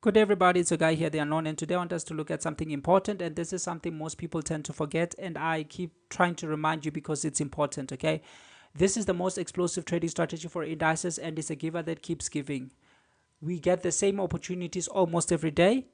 Good day everybody, it's a guy here, the unknown, and today I want us to look at something important, and this is something most people tend to forget, and I keep trying to remind you because it's important, okay? This is the most explosive trading strategy for indices, and it's a giver that keeps giving. We get the same opportunities almost every day,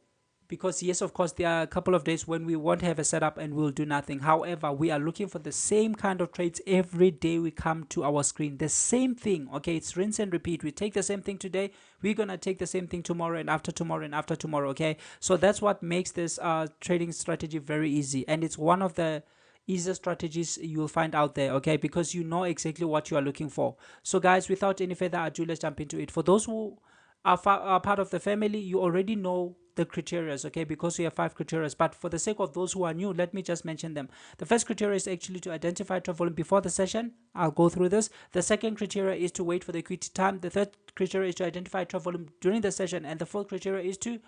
because yes, of course, there are a couple of days when we won't have a setup and we'll do nothing. However, we are looking for the same kind of trades every day we come to our screen. The same thing, okay? It's rinse and repeat. We take the same thing today, we're gonna take the same thing tomorrow and after tomorrow and after tomorrow, okay? So that's what makes this trading strategy very easy, and it's one of the easiest strategies you'll find out there, okay? Because you know exactly what you are looking for. So guys, without any further ado, let's jump into it. For those who are part of the family, you already know the criteria, okay? Because we have 5 criteria, but for the sake of those who are new, let me just mention them. The first criteria is actually to identify trade volume before the session. I'll go through this. The second criteria is to wait for the equity time. The third criteria is to identify trade volume during the session, and the fourth criteria is to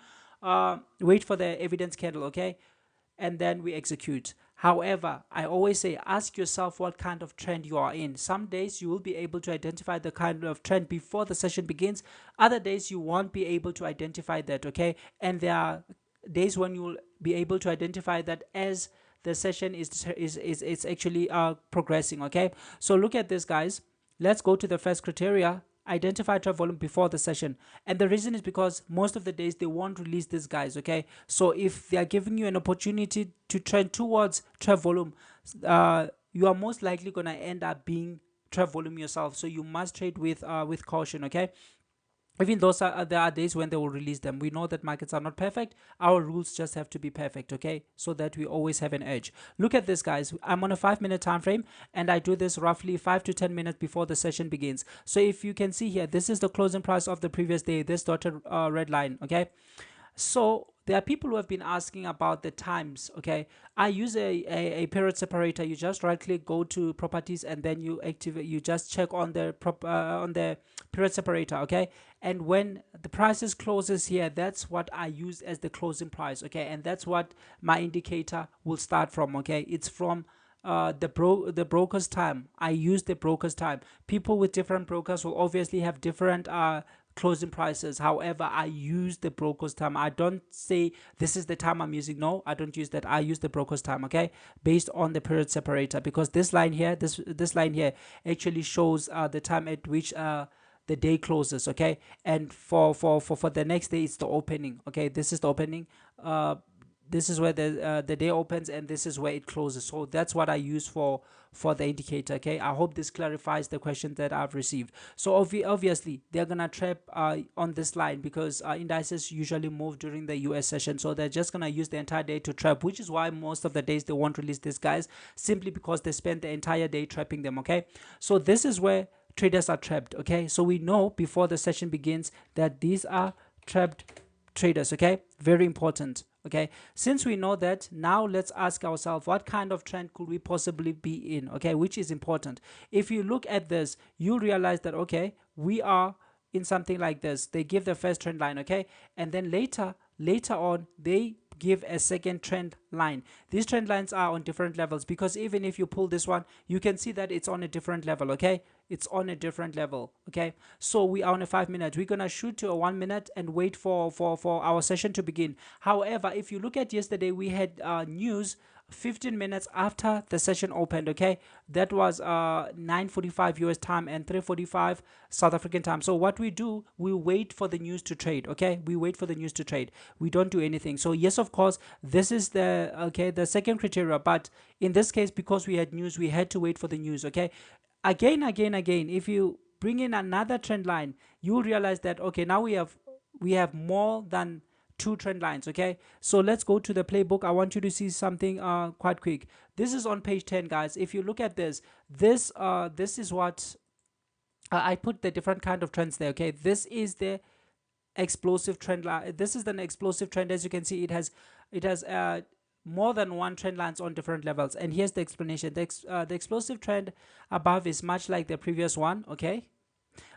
wait for the evidence candle, okay? And then we execute. However, I always say, ask yourself what kind of trend you are in. Some days you will be able to identify the kind of trend before the session begins. Other days you won't be able to identify that, okay? And there are days when you will be able to identify that as the session is actually progressing, okay? So look at this, guys. Let's go to the first criteria: identify trade volume before the session. And the reason is because most of the days they won't release these guys, okay? So if they are giving you an opportunity to trend towards trade volume, you are most likely going to end up being trade volume yourself. So you must trade with caution, okay? Even though there are days when they will release them. We know that markets are not perfect. Our rules just have to be perfect, okay? So that we always have an edge. Look at this, guys. I'm on a 5-minute time frame, and I do this roughly 5 to 10 minutes before the session begins. So if you can see here, this is the closing price of the previous day, this dotted red line, okay? So there are people who have been asking about the times, okay? I use a period separator. You just right click, go to properties, and then you activate, you just check on the period separator, okay? And when the prices closes here, that's what I use as the closing price, okay? And that's what my indicator will start from, okay? It's from the broker's time. I use the broker's time. People with different brokers will obviously have different closing prices. However, I use the broker's time. I don't say this is the time I'm using. No, I don't use that. I use the broker's time, okay, based on the period separator, because this line here, this line here actually shows the time at which the day closes, okay? And for the next day, it's the opening, okay? This is the opening. This is where the day opens, and this is where it closes. So that's what I use for the indicator, okay? I hope this clarifies the question that I've received. So obviously they're gonna trap on this line, because indices usually move during the US session, so they're just gonna use the entire day to trap, which is why most of the days they won't release these guys, simply because they spend the entire day trapping them, okay? So this is where traders are trapped, okay? So we know before the session begins that these are trapped traders, okay? Very important, okay? Since we know that, now let's ask ourselves, what kind of trend could we possibly be in, okay? Which is important. If you look at this, you realize that, okay, we are in something like this. They give the first trend line, okay? And then later on, they give a second trend line. These trend lines are on different levels, because even if you pull this one, you can see that it's on a different level, okay? It's on a different level, okay? So we are on a 5 minute. We're gonna shoot to a 1 minute and wait for our session to begin. However, if you look at yesterday, we had news 15 minutes after the session opened, okay? That was 9:45 US time and 3:45 South African time. So what we do, we wait for the news to trade, okay? We wait for the news to trade. We don't do anything. So yes, of course, this is the second criteria, but in this case, because we had news, we had to wait for the news, okay? Again, if you bring in another trend line, you realize that, okay, now we have more than 2 trend lines, okay? So let's go to the playbook. I want you to see something quite quick. This is on page 10, guys. If you look at this is what I put the different kind of trends there, okay? This is the explosive trend line. This is an explosive trend. As you can see, it has more than one trend lines on different levels. And here's the explanation. The explosive trend above is much like the previous one, okay?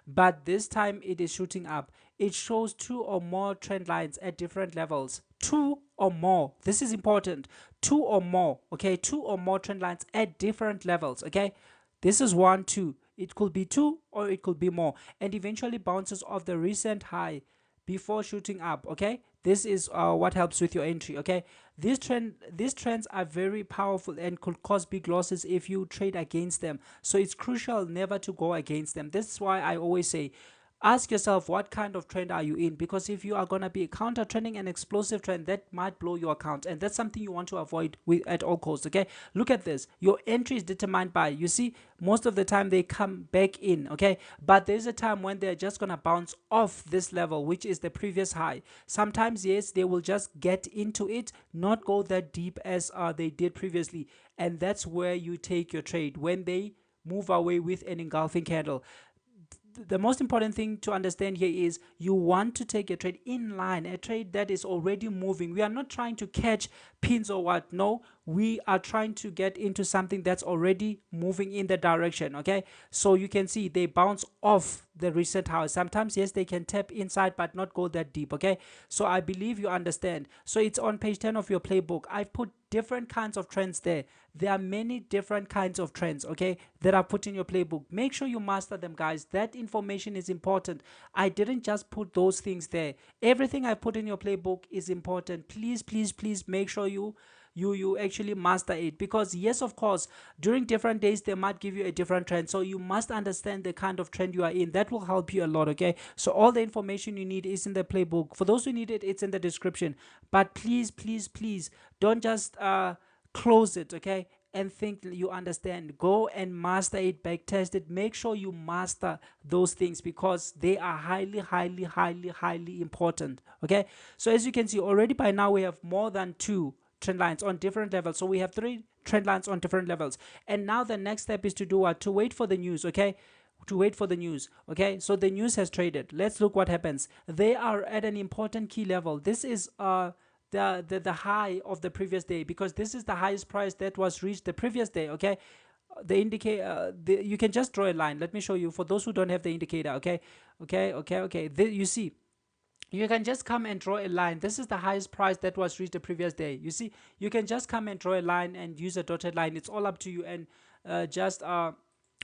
But this time it is shooting up. It shows 2 or more trend lines at different levels. 2 or more. This is important. 2 or more, okay? 2 or more trend lines at different levels, okay? This is 1, 2. It could be 2 or it could be more. And eventually bounces off the recent high before shooting up, okay? this is what helps with your entry. Okay, these trends are very powerful and could cause big losses if you trade against them. So it's crucial never to go against them. This is why I always say, ask yourself, what kind of trend are you in? Because if you are going to be counter trending an explosive trend, that might blow your account, and that's something you want to avoid with at all costs. Okay, look at this. Your entry is determined by, you see, most of the time they come back in. Okay, but there's a time when they're just going to bounce off this level, which is the previous high. Sometimes, yes, they will just get into it, not go that deep as they did previously, and that's where you take your trade, when they move away with an engulfing candle. The most important thing to understand here is you want to take a trade in line, a trade that is already moving. We are not trying to catch pins or what. No, we are trying to get into something that's already moving in the direction. Okay, so you can see they bounce off the recent high. Sometimes, yes, they can tap inside but not go that deep. Okay, so I believe you understand. So it's on page 10 of your playbook. I've put different kinds of trends there. There are many different kinds of trends, okay, that are put in your playbook. Make sure you master them, guys. That information is important. I didn't just put those things there. Everything I put in your playbook is important. Please, please, please make sure you actually master it, because yes, of course, during different days they might give you a different trend, so you must understand the kind of trend you are in. That will help you a lot. Okay, so all the information you need is in the playbook. For those who need it, it's in the description. But please, please, please don't just close it, okay, and think you understand. Go and master it, back test it. Make sure you master those things, because they are highly, highly, highly, highly important. Okay, so as you can see already, by now we have more than 2 trend lines on different levels. So we have 3 trend lines on different levels, and now the next step is to do what? To wait for the news. Okay, to wait for the news. Okay, so the news has traded. Let's look what happens. They are at an important key level. This is the high of the previous day, because this is the highest price that was reached the previous day. Okay, the indicator, you can just draw a line. Let me show you for those who don't have the indicator. Okay, okay, you see, you can just come and draw a line. This is the highest price that was reached the previous day. You see, you can just come and draw a line and use a dotted line. It's all up to you, and just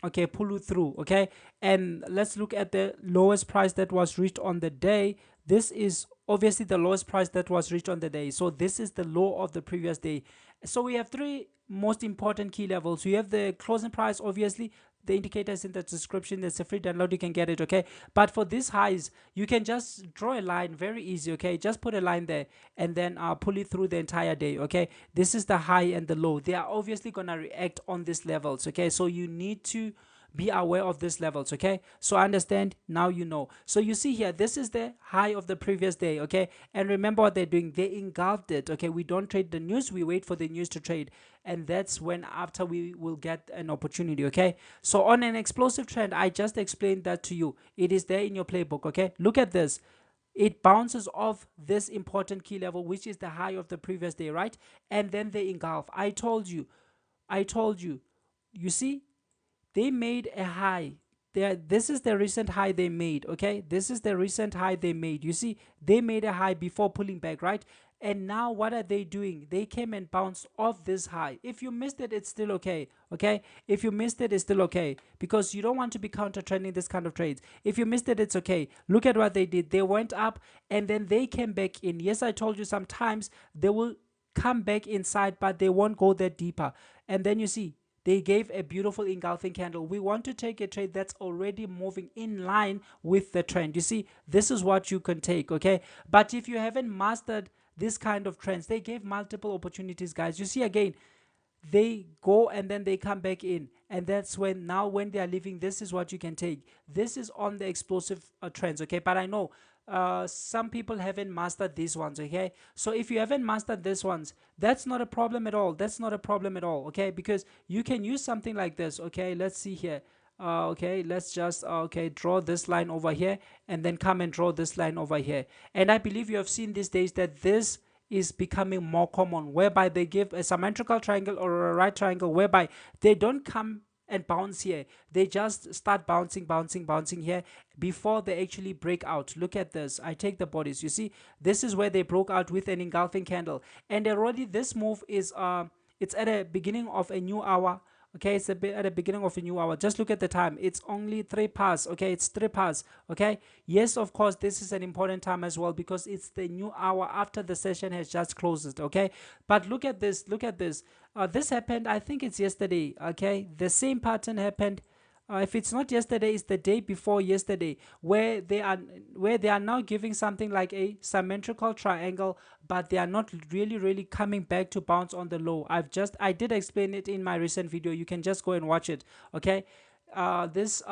okay, pull it through. Okay, and let's look at the lowest price that was reached on the day. This is obviously the lowest price that was reached on the day, so this is the low of the previous day. So we have 3 most important key levels. We have the closing price. Obviously, the indicator is in the description. There's a free download, you can get it. Okay, but for these highs, you can just draw a line, very easy. Okay, just put a line there and then pull it through the entire day. Okay, this is the high and the low. They are obviously gonna react on these levels. Okay, so you need to be aware of these levels. Okay, so understand, now you know. So you see here, this is the high of the previous day. Okay, and remember what they're doing, they engulfed it. Okay, we don't trade the news, we wait for the news to trade, and that's when after we will get an opportunity. Okay, so on an explosive trend, I just explained that to you. It is there in your playbook. Okay, look at this. It bounces off this important key level, which is the high of the previous day, right? And then they engulf. I told you, you see, they made a high there. This is the recent high they made. Okay, this is the recent high they made. You see, they made a high before pulling back, right? And now what are they doing? They came and bounced off this high. If you missed it, it's still okay. Okay, if you missed it, it's still okay, because you don't want to be counter trending this kind of trades. If you missed it, it's okay. Look at what they did. They went up and then they came back in. Yes, I told you sometimes they will come back inside, but they won't go that deeper. And then you see, they gave a beautiful engulfing candle. We want to take a trade that's already moving in line with the trend. You see, this is what you can take. Okay, but if you haven't mastered this kind of trends, they gave multiple opportunities, guys. You see, again, they go and then they come back in, and that's when, now when they are leaving, this is what you can take. This is on the explosive trends. Okay, but I know some people haven't mastered these ones. Okay, so if you haven't mastered these ones, that's not a problem at all. That's not a problem at all. Okay, because you can use something like this. Okay, let's see here. Okay, let's just okay, draw this line over here and then come and draw this line over here. And I believe you have seen these days that this is becoming more common, whereby they give a symmetrical triangle or a right triangle, whereby they don't come and bounce here. They just start bouncing here before they actually break out. Look at this. I take the bodies. You see, this is where they broke out with an engulfing candle, and already this move is it's at a beginning of a new hour. Okay, it's a bit at the beginning of a new hour. Just look at the time. It's only 3 past. Okay, it's 3 past. Okay, yes, of course, this is an important time as well because it's the new hour after the session has just closed. Okay, but look at this. Look at this. This happened, I think it's yesterday. Okay, the same pattern happened. If it's not yesterday, it's the day before yesterday, where they are now giving something like a symmetrical triangle, but they are not really coming back to bounce on the low. I did explain it in my recent video. You can just go and watch it. Okay, this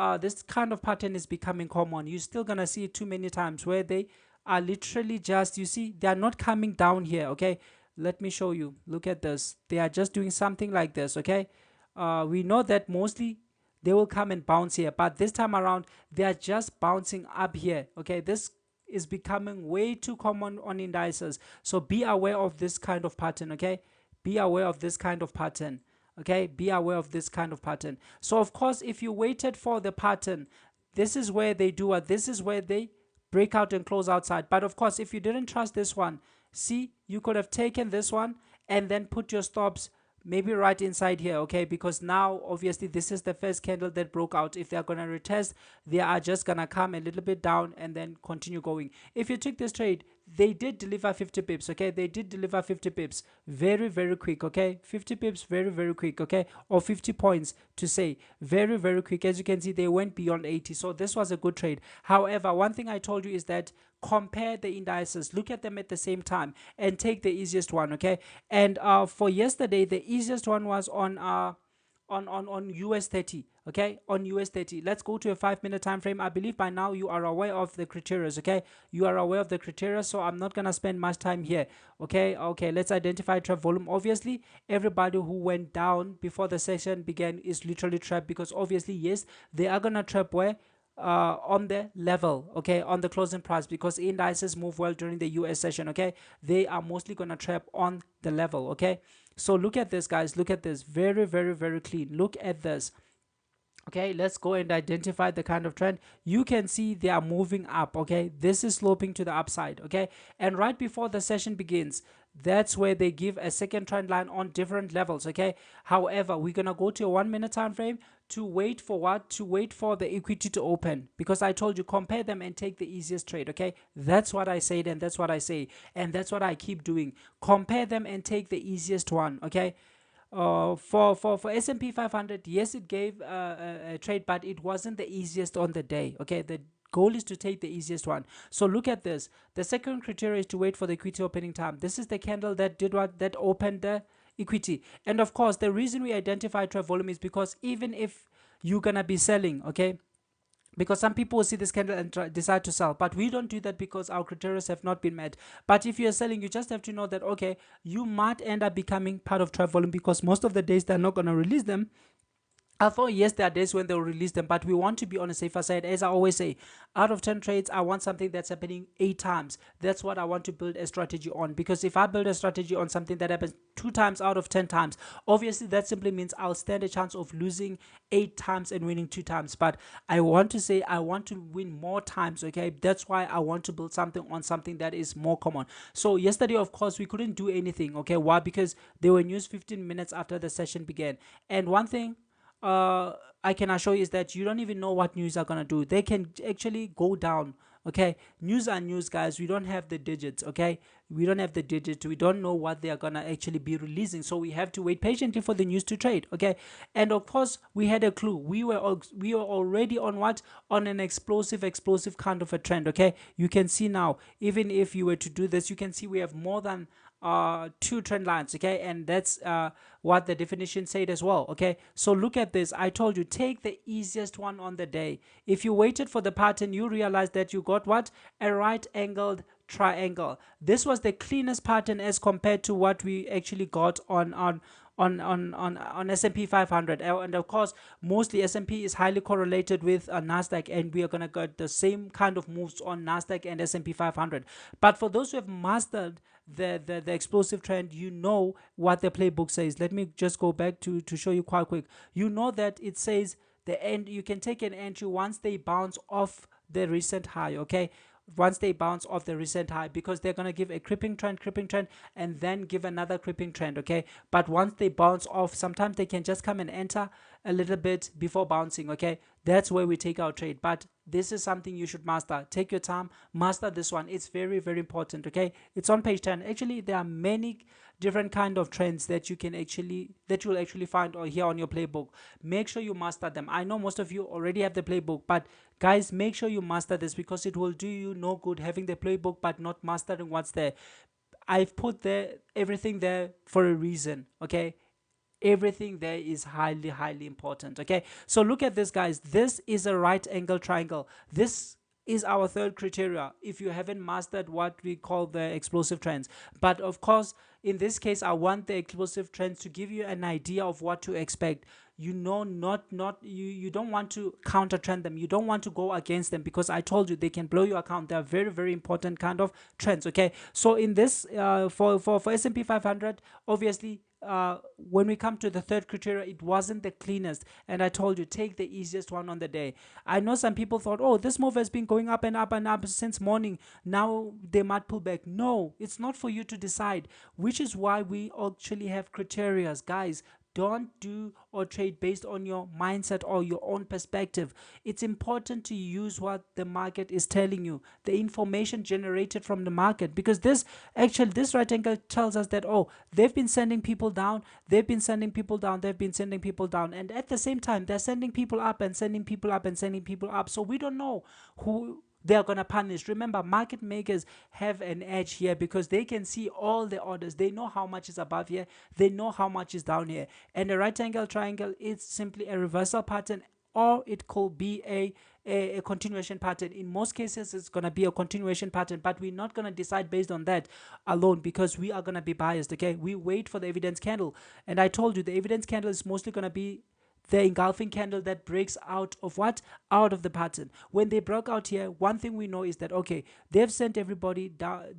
kind of pattern is becoming common. You're still gonna see it too many times where they are literally just, you see, they are not coming down here. Okay, let me show you. Look at this. They are just doing something like this. Okay, we know that mostly they will come and bounce here, but this time around they are just bouncing up here. Okay, this is becoming way too common on indices, so be aware of this kind of pattern. Okay, be aware of this kind of pattern. Okay, be aware of this kind of pattern. So of course, if you waited for the pattern, this is where they do what, this is where they break out and close outside. But of course, if you didn't trust this one, see, you could have taken this one and then put your stops maybe right inside here. Okay, because now obviously this is the first candle that broke out. If they're gonna retest, they are just gonna come a little bit down and then continue going. If you took this trade, they did deliver 50 pips. Okay, they did deliver 50 pips very quick. Okay, 50 pips very quick. Okay, or 50 points to say, very quick. As you can see, they went beyond 80, so this was a good trade. However, one thing I told you is that compare the indices, look at them at the same time and take the easiest one. Okay, and for yesterday, the easiest one was on US 30. Okay, on US 30. Let's go to a 5-minute time frame. I believe by now you are aware of the criteria. Okay, you are aware of the criteria, so I'm not gonna spend much time here. Okay, let's identify trap volume. Obviously, everybody who went down before the session began is literally trapped, because obviously, yes, they are gonna trap where on the level, okay, on the closing price, because indices move well during the US session. Okay, they are mostly gonna trap on the level. Okay, so look at this, guys. Look at this. Very clean. Look at this. Okay, let's go and identify the kind of trend. You can see they are moving up. Okay, this is sloping to the upside. Okay, and right before the session begins, that's where they give a second trend line on different levels. Okay, however, we're gonna go to a 1-minute time frame to wait for what, to wait for the equity to open, because I told you compare them and take the easiest trade. Okay, that's what I said, and that's what I say, and that's what I keep doing. Compare them and take the easiest one. Okay, for S&P 500, yes, it gave a trade, but it wasn't the easiest on the day. Okay, the goal is to take the easiest one. So look at this. The second criteria is to wait for the equity opening time. This is the candle that did what, that opened the equity. And of course, the reason we identify trade volume is because even if you're gonna be selling, okay, because some people will see this candle and decide to sell, but we don't do that because our criteria have not been met. But if you're selling, you just have to know that, okay, you might end up becoming part of trade volume, because most of the days they're not going to release them. Although yes, there are days when they'll release them, but we want to be on the safer side. As I always say, out of 10 trades, I want something that's happening 8 times. That's what I want to build a strategy on, because if I build a strategy on something that happens 2 times out of 10 times, obviously that simply means I'll stand a chance of losing 8 times and winning 2 times. But I want to say I want to win more times. Okay, that's why I want to build something on something that is more common. So yesterday, of course, we couldn't do anything. Okay, why? Because they were news 15 minutes after the session began. And one thing I can assure you is that you don't even know what news are gonna do. They can actually go down. Okay, news are news, guys. We don't have the digits. Okay, we don't have the digits. We don't know what they are gonna actually be releasing, so we have to wait patiently for the news to trade. Okay, and of course we had a clue. We were already on what, on an explosive kind of a trend. Okay, you can see now, even if you were to do this, you can see we have more than 2 trend lines. Okay, and that's what the definition said as well. Okay, so look at this. I told you, take the easiest one on the day. If you waited for the pattern, you realize that you got what, a right angled triangle. This was the cleanest pattern as compared to what we actually got on S&P 500. And of course, mostly S&P is highly correlated with Nasdaq, and we are gonna get the same kind of moves on Nasdaq and S&P 500. But for those who have mastered the explosive trend, you know what the playbook says. Let me just go back to show you quite quick. You know that it says the end, you can take an entry once they bounce off the recent high. Okay, once they bounce off the recent high, because they're going to give a creeping trend, and then give another creeping trend, okay? But once they bounce off, sometimes they can just come and enter a little bit before bouncing, okay? That's where we take our trade. But this is something you should master. Take your time, master this one. It's very, very important, okay? It's on page 10. Actually, there are many different kind of trends that you will actually find or here on your playbook. Make sure you master them. I know most of you already have the playbook, but guys, make sure you master this, because it will do you no good having the playbook but not mastering what's there. I've put everything there for a reason, okay? Everything there is highly, highly important, okay? So look at this, guys. This is a right angle triangle. This is our third criteria if you haven't mastered what we call the explosive trends. But of course, in this case, I want the explosive trends to give you an idea of what to expect. You know, you don't want to counter trend them. You don't want to go against them, because I told you they can blow your account. They are very, very important kind of trends, okay? So in this for S&P 500, obviously, when we come to the third criteria, it wasn't the cleanest, and I told you, take the easiest one on the day. I know some people thought, oh, this move has been going up and up and up since morning, now they might pull back. No, it's not for you to decide, which is why we actually have criteria, guys. Don't do or trade based on your mindset or your own perspective. It's important to use what the market is telling you, the information generated from the market, because this right angle tells us that, oh, they've been sending people down, they've been sending people down, and at the same time they're sending people up and sending people up and sending people up. So we don't know who they're going to punish. Remember, market makers have an edge here, because they can see all the orders. They know how much is above here, they know how much is down here. And the right angle triangle is simply a reversal pattern, or it could be a continuation pattern. In most cases, it's going to be a continuation pattern, but we're not going to decide based on that alone, because we are going to be biased, okay? We wait for the evidence candle, and I told you the evidence candle is mostly going to be the engulfing candle that breaks out of what? Out of the pattern. When they broke out here, one thing we know is that, okay, they've sent everybody down,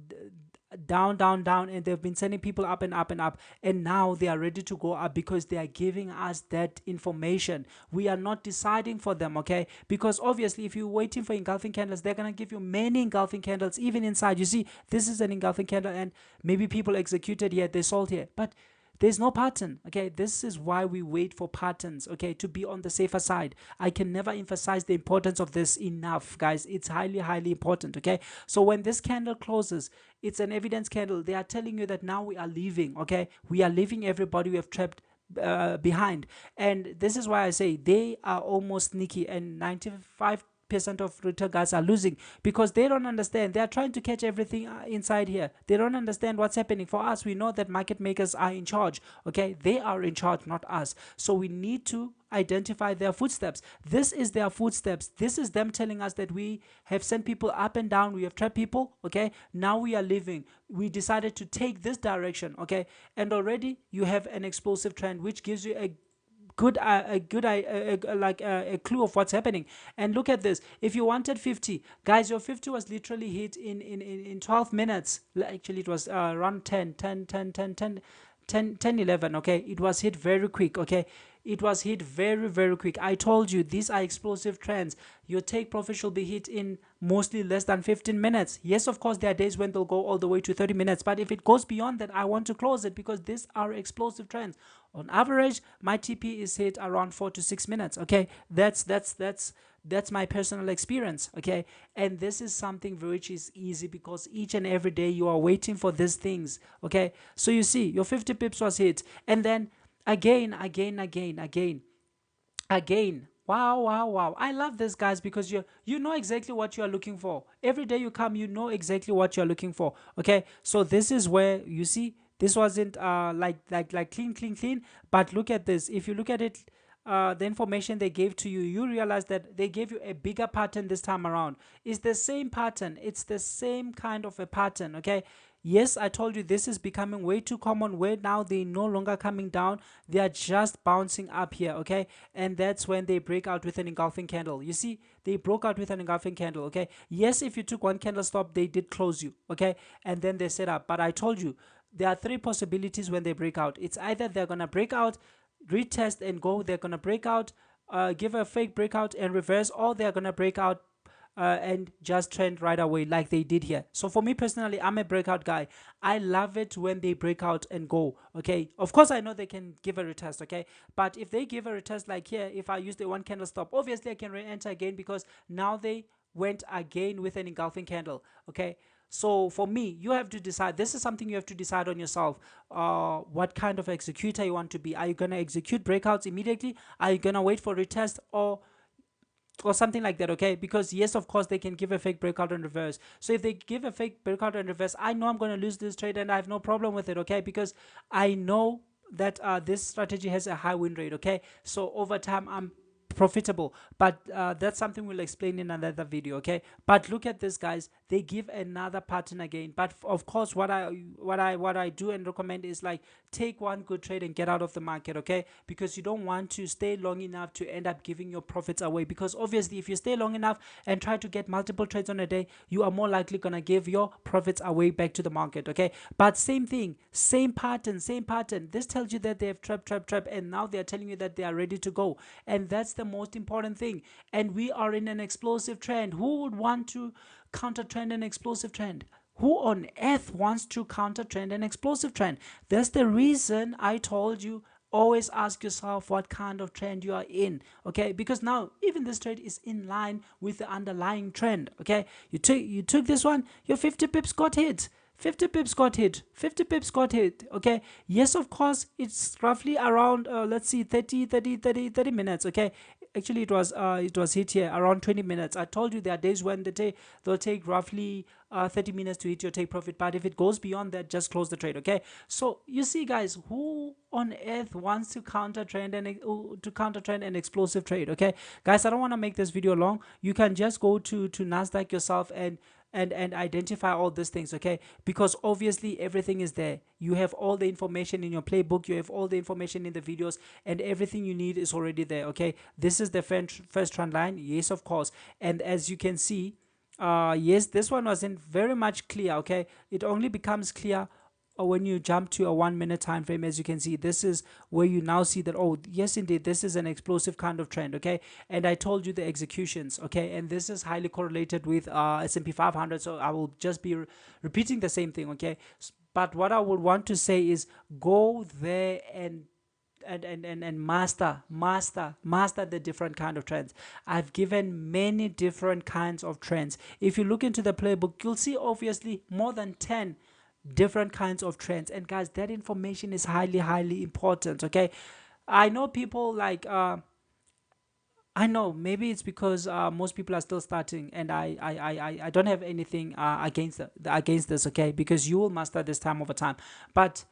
and they've been sending people up and up and up, and now they are ready to go up, because they are giving us that information. We are not deciding for them, okay? Because obviously, if you're waiting for engulfing candles, they're going to give you many engulfing candles even inside. You see, this is an engulfing candle, and maybe people executed here, they sold here, but there's no pattern, okay? This is why we wait for patterns, okay, to be on the safer side. I can never emphasize the importance of this enough, guys. It's highly, highly important, okay? So when this candle closes, it's an evidence candle. They are telling you that now we are leaving, okay? We are leaving everybody we have trapped behind. And this is why I say they are almost sneaky, and 95% of retail guys are losing, because they don't understand. They are trying to catch everything inside here. They don't understand what's happening. For us, we know that market makers are in charge, okay? They are in charge, not us. So we need to identify their footsteps. This is their footsteps. This is them telling us that we have sent people up and down, we have trapped people, okay? Now we are leaving. We decided to take this direction, okay? And already you have an explosive trend, which gives you a clue of what's happening. And look at this. If you wanted 50, guys, your 50 was literally hit in 12 minutes. Actually, it was around 10 11, okay? It was hit very quick, okay? It was hit very, very quick. I told you, these are explosive trends. Your take profit should be hit in mostly less than 15 minutes. Yes, of course, there are days when they'll go all the way to 30 minutes. But if it goes beyond that, I want to close it, because these are explosive trends. On average, my TP is hit around 4 to 6 minutes, okay? That's my personal experience, okay? And this is something which is easy, because each and every day you are waiting for these things, okay? So you see, your 50 pips was hit, and then again. Wow. I love this, guys, because you know exactly what you are looking for. Every day you come, you know exactly what you're looking for, okay? So this is where you see this wasn't like clean, but look at this. If you look at it, the information they gave to you, you realize that they gave you a bigger pattern this time around. It's the same pattern. It's the same kind of a pattern, okay? Yes, I told you this is becoming way too common, where now they're no longer coming down. They are just bouncing up here, okay? And that's when they break out with an engulfing candle. You see, they broke out with an engulfing candle, okay? Yes, if you took one candle stop, they did close you, okay? And then they set up. But I told you, there are three possibilities when they break out. It's either they're going to break out, retest and go, they're going to break out, give a fake breakout and reverse, or they're going to break out, and just trend right away like they did here. So for me personally, I'm a breakout guy. I love it when they break out and go. Okay, of course I know they can give a retest. Okay, but if they give a retest like here, if I use the one candle stop, obviously I can re-enter again because now they went again with an engulfing candle. Okay, so for me, you have to decide. This is something you have to decide on yourself. What kind of executor you want to be. Are you going to execute breakouts immediately? Are you going to wait for retest or something like that? Okay, because yes, of course they can give a fake breakout and reverse. So if they give a fake breakout and reverse, I know I'm going to lose this trade and I have no problem with it. Okay, because I know that this strategy has a high win rate. Okay, so over time I'm profitable, but that's something we'll explain in another video. Okay, but look at this, guys. They give another pattern again, but of course what I do and recommend is like take one good trade and get out of the market. Okay, because you don't want to stay long enough to end up giving your profits away, because obviously if you stay long enough and try to get multiple trades on a day, you are more likely gonna give your profits away back to the market. Okay, but same thing, same pattern. This tells you that they have trap, and now they are telling you that they are ready to go, and that's the most important thing. And we are in an explosive trend. Who would want to counter trend an explosive trend? Who on earth wants to counter trend an explosive trend? That's the reason I told you, always ask yourself what kind of trend you are in. Okay, because now even this trade is in line with the underlying trend. Okay, you took this one, your 50 pips got hit. 50 pips got hit. 50 pips got hit. Okay, yes, of course it's roughly around let's see, 30 minutes. Okay, actually it was hit here around 20 minutes. I told you there are days when they'll take roughly 30 minutes to hit your take profit, but if it goes beyond that, just close the trade. Okay, so you see, guys, who on earth wants to counter trend an explosive trade? Okay, guys, I don't want to make this video long. You can just go to Nasdaq yourself and identify all these things. Okay, because obviously everything is there. You have all the information in your playbook, you have all the information in the videos, and everything you need is already there. Okay, this is the first trend line, yes, of course. And as you can see, yes, this one wasn't very much clear. Okay, it only becomes clear when you jump to a 1 minute time frame. As you can see, this is where you now see that, oh yes, indeed, this is an explosive kind of trend. Okay, and I told you the executions. Okay, and this is highly correlated with S&P 500, so I will just be repeating the same thing. Okay, but what I would want to say is go there and master the different kind of trends. I've given many different kinds of trends. If you look into the playbook, you'll see obviously more than 10 different kinds of trends. And guys, that information is highly important. Okay, I know people like I know maybe it's because most people are still starting, and I don't have anything against this. Okay, because you will master this time over time, but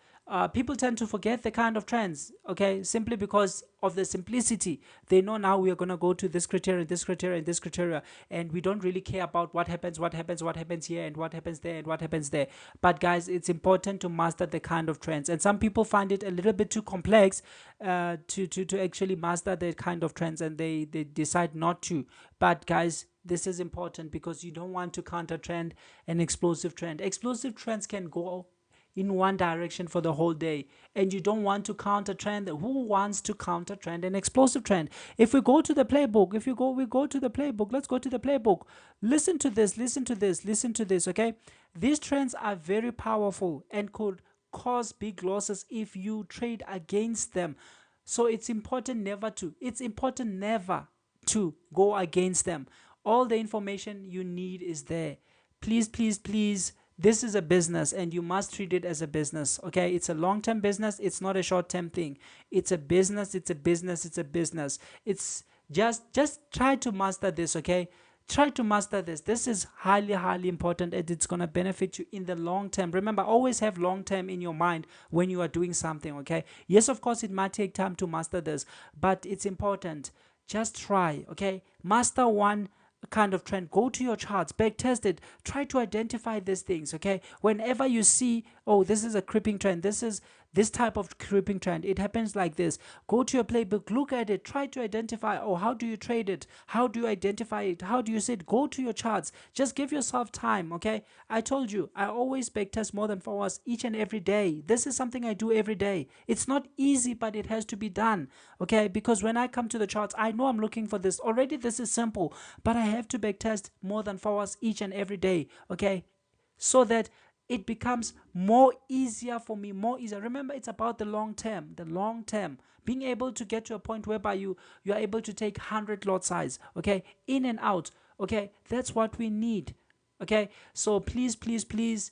people tend to forget the kind of trends. Okay, simply because of the simplicity. They know now we are going to go to this criteria, this criteria, and this criteria, and we don't really care about what happens here, and what happens there, and what happens there. But guys, it's important to master the kind of trends, and some people find it a little bit too complex to actually master the kind of trends, and they decide not to. But guys, this is important because you don't want to counter trend an explosive trend. Explosive trends can go in one direction for the whole day, and you don't want to counter trend. Who wants to counter trend an explosive trend? If we go to the playbook, we go to the playbook. Let's go to the playbook. Listen to this. Okay, these trends are very powerful and could cause big losses if you trade against them. So it's important never to go against them. All the information you need is there. Please, this is a business and you must treat it as a business. Okay, it's a long-term business. It's not a short-term thing. It's a business. It's just try to master this. Okay, try to master this. This is highly important, and it's going to benefit you in the long term. Remember, always have long term in your mind when you are doing something. Okay, yes, of course it might take time to master this, but it's important. Just try. Okay, master one kind of trend. Go to your charts, back test it, try to identify these things. Okay, whenever you see, oh, this is a creeping trend, this is this type of creeping trend, it happens like this. Go to your playbook, look at it, try to identify, oh, how do you trade it, how do you identify it, how do you see it, go to your charts, just give yourself time. Okay, I told you I always backtest more than 4 hours each and every day. This is something I do every day. It's not easy, but it has to be done. Okay, because when I come to the charts, I know I'm looking for this already. This is simple, but I have to backtest more than 4 hours each and every day. Okay, so that it becomes more easier for me, more easier. Remember, it's about the long term, being able to get to a point whereby you are able to take 100 lot size, okay, in and out. Okay, that's what we need. Okay, so please, please, please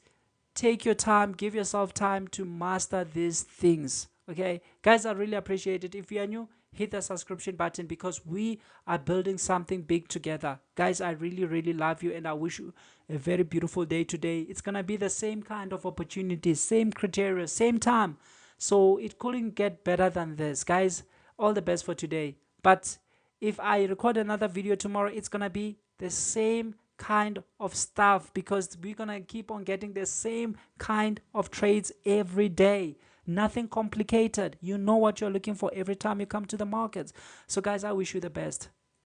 take your time, give yourself time to master these things. Okay, guys, I really appreciate it. If you are new, hit the subscription button, because we are building something big together. Guys, I really, really love you, and I wish you a very beautiful day today. It's gonna be the same kind of opportunities, same criteria, same time, so it couldn't get better than this. Guys, all the best for today. But if I record another video tomorrow, it's gonna be the same kind of stuff, because we're gonna keep on getting the same kind of trades every day. Nothing complicated. You know what you're looking for every time you come to the markets. So guys, I wish you the best.